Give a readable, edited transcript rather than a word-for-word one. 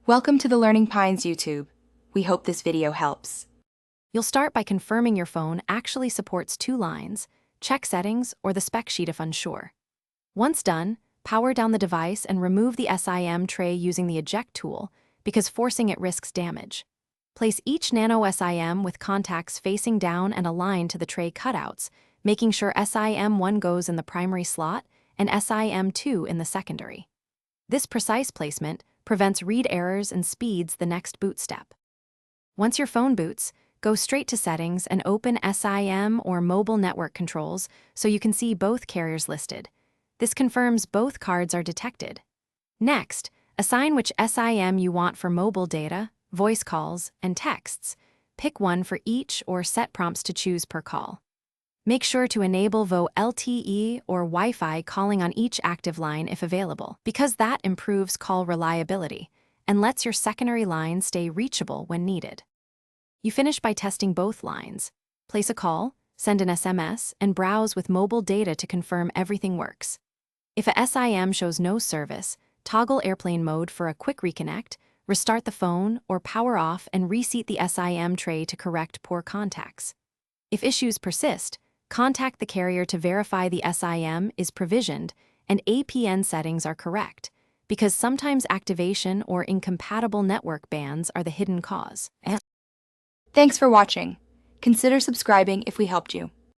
Welcome to the Learning Pines YouTube. We hope this video helps. You'll start by confirming your phone actually supports 2 lines, check settings or the spec sheet if unsure. Once done, power down the device and remove the SIM tray using the eject tool because forcing it risks damage. Place each nano SIM with contacts facing down and aligned to the tray cutouts, making sure SIM1 goes in the primary slot and SIM2 in the secondary. This precise placement prevents read errors and speeds the next boot step. Once your phone boots, go straight to Settings and open SIM or Mobile Network Controls so you can see both carriers listed. This confirms both cards are detected. Next, assign which SIM you want for mobile data, voice calls, and texts. Pick one for each or set prompts to choose per call. Make sure to enable VoLTE LTE or Wi-Fi calling on each active line if available, because that improves call reliability and lets your secondary line stay reachable when needed. You finish by testing both lines. Place a call, send an SMS, and browse with mobile data to confirm everything works. If a SIM shows no service, toggle airplane mode for a quick reconnect, restart the phone, or power off and reseat the SIM tray to correct poor contacts. If issues persist, contact the carrier to verify the SIM is provisioned and APN settings are correct, because sometimes activation or incompatible network bands are the hidden cause. Thanks for watching. Consider subscribing if we helped you.